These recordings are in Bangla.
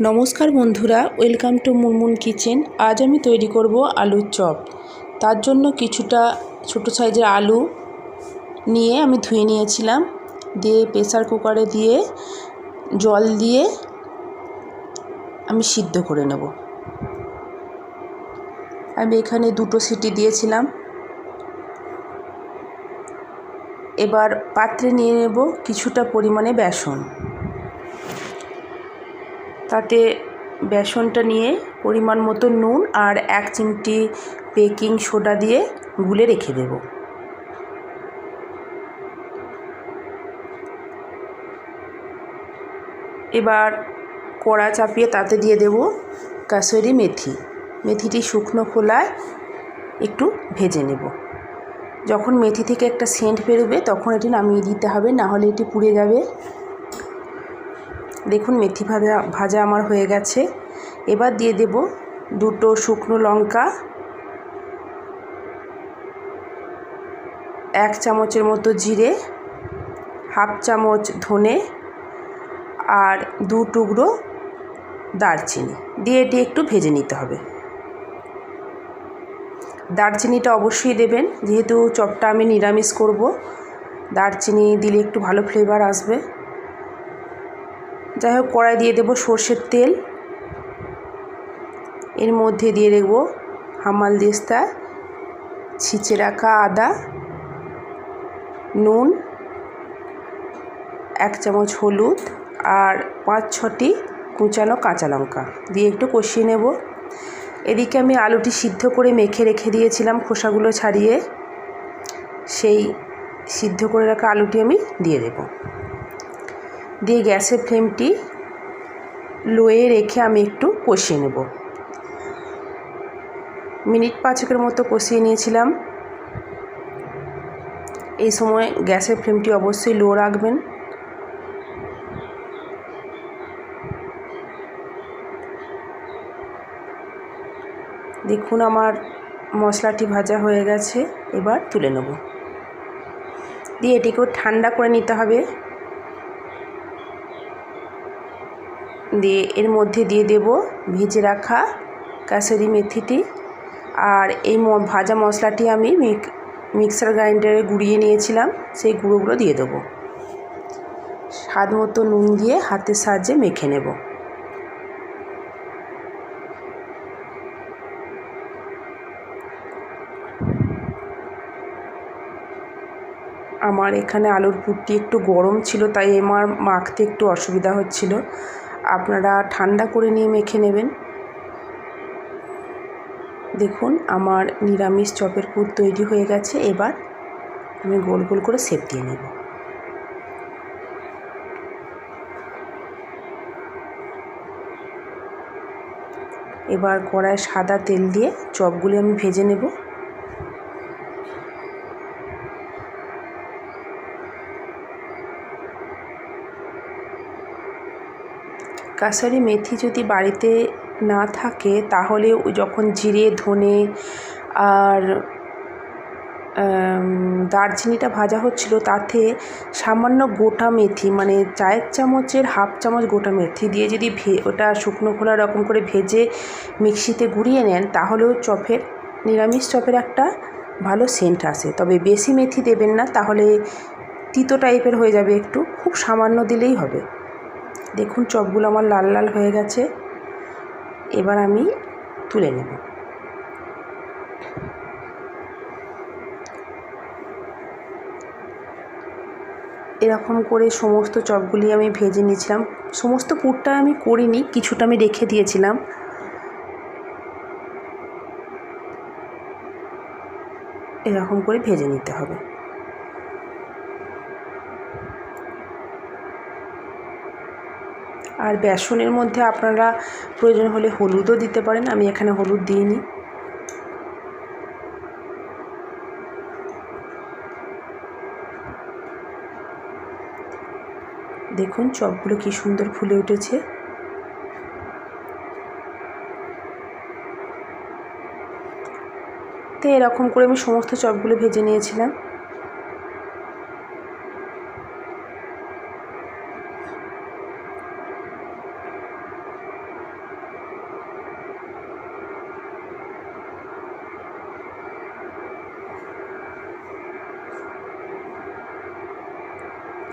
নমস্কার বন্ধুরা, ওয়েলকাম টু মুনমুন কিচেন। আজ আমি তৈরি করব আলুর চপ। তার জন্য কিছুটা ছোট সাইজের আলু নিয়ে আমি ধুয়ে নিয়েছিলাম, দিয়ে প্রেসার কুকারে দিয়ে জল দিয়ে আমি সিদ্ধ করে নেব। আমি এখানে 2টো সিটি দিয়েছিলাম। এবার পাত্রে নিয়ে নেব কিছুটা পরিমাণে বেসন। তাতে বেসনটা নিয়ে পরিমাণ মতো নুন আর 1 চিমটি বেকিং সোডা দিয়ে গুলে রেখে দেব। এবার কড়া চাপিয়ে তাতে দিয়ে দেব কাসুরি মেথি। মেথিটি শুকনো খোলায় একটু ভেজে নেব। যখন মেথি থেকে একটা সেন্ট বেরোবে তখন এটি নামিয়ে দিতে হবে, না হলে এটি পুড়ে যাবে। দেখুন মেথি ভাজা আমার হয়ে গেছে। এবার দিয়ে দেব 2টো শুকনো লঙ্কা, 1 চামচের মতো জিরে, 1/2 চামচ ধনে আর 2 টুকরো দারচিনি দিয়ে এটি একটু ভেজে নিতে হবে। দারচিনিটা অবশ্যই দেবেন, যেহেতু চপটা আমি নিরামিষ করব। দারচিনি দিলে একটু ভালো ফ্লেভার আসবে। যাই হোক, কড়াই দিয়ে দেব সর্ষের তেল। এর মধ্যে দিয়ে দেব হামালদিস্তা, ছিঁচে রাখা আদা, নুন, 1 চামচ হলুদ আর 5-6টি কুচানো কাঁচা লঙ্কা দিয়ে একটু কষিয়ে নেব। এদিকে আমি আলুটি সিদ্ধ করে মেখে রেখে দিয়েছিলাম খোসাগুলো ছাড়িয়ে। সেই সিদ্ধ করে রাখা আলুটি আমি দিয়ে দেব। দিয়ে গ্যাসের ফ্লেমটি লোয়ে রেখে আমি একটু কষিয়ে নেব। মিনিট 5 মতো কষিয়ে নিয়েছিলাম। এই সময় গ্যাসের ফ্লেমটি অবশ্যই লো রাখবেন। দেখুন আমার মশলাটি ভাজা হয়ে গেছে। এবার তুলে নেব, দিয়ে এটিকেও ঠান্ডা করে নিতে হবে। দিয়ে এর মধ্যে দিয়ে দেব ভেজে রাখা কাসুরি মেথিটি, আর এই ভাজা মশলাটি আমি মিক্সার গ্রাইন্ডারে গুঁড়িয়ে নিয়েছিলাম, সেই গুঁড়োগুলো দিয়ে দেবো। স্বাদ মতো নুন দিয়ে হাতের সাহায্যে মেখে নেব। আমার এখানে আলুর পুরটি একটু গরম ছিল, তাই আমার মাখতে একটু অসুবিধা হচ্ছিল। আপনারা ঠান্ডা করে নিয়ে মেখে নেবেন। দেখুন আমার নিরামিষ চপের পুর তৈরি হয়ে গেছে। এবার আমি গোল গোল করে শেপ দিয়ে নেব। এবার কড়ায় সাদা তেল দিয়ে চপগুলি আমি ভেজে নেব। কাসুরি মেথি যদি বাড়িতে না থাকে তাহলে যখন জিরে, ধনে আর দারচিনিটা ভাজা হচ্ছিল তাতে সামান্য গোটা মেথি, মানে 4 চামচের 1/2 চামচ গোটা মেথি দিয়ে যদি ওটা শুকনো খোলা রকম করে ভেজে মিক্সিতে গুঁড়িয়ে নেন, তাহলেও নিরামিষ চপের একটা ভালো সেন্ট আসে। তবে বেশি মেথি দেবেন না, তাহলে তিতো টাইপের হয়ে যাবে। একটু খুব সামান্য দিলেই হবে। দেখুন চপগুলো আমার লাল লাল হয়ে গেছে। এবার আমি তুলে নেব। এরকম করে সমস্ত চপগুলি আমি ভেজে নিয়েছিলাম। সমস্ত পুরটা আমি করিনি, কিছুটা আমি রেখে দিয়েছিলাম। এরকম করে ভেজে নিতে হবে। আর বেসনের মধ্যে আপনারা প্রয়োজন হলে হলুদও দিতে পারেন, আমি এখানে হলুদ দিইনি। দেখুন চপগুলো কি সুন্দর ফুলে উঠেছে। তো এরকম করে আমি সমস্ত চপগুলো ভেজে নিয়েছিলাম।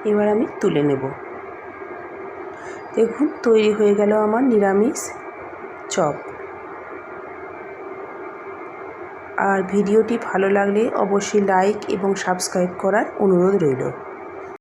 এবার আমি তুলে নেব। দেখুন তৈরি হয়ে গেল আমার নিরামিষ চপ। আর ভিডিওটি ভালো লাগলে অবশ্যই লাইক এবং সাবস্ক্রাইব করার অনুরোধ রইল।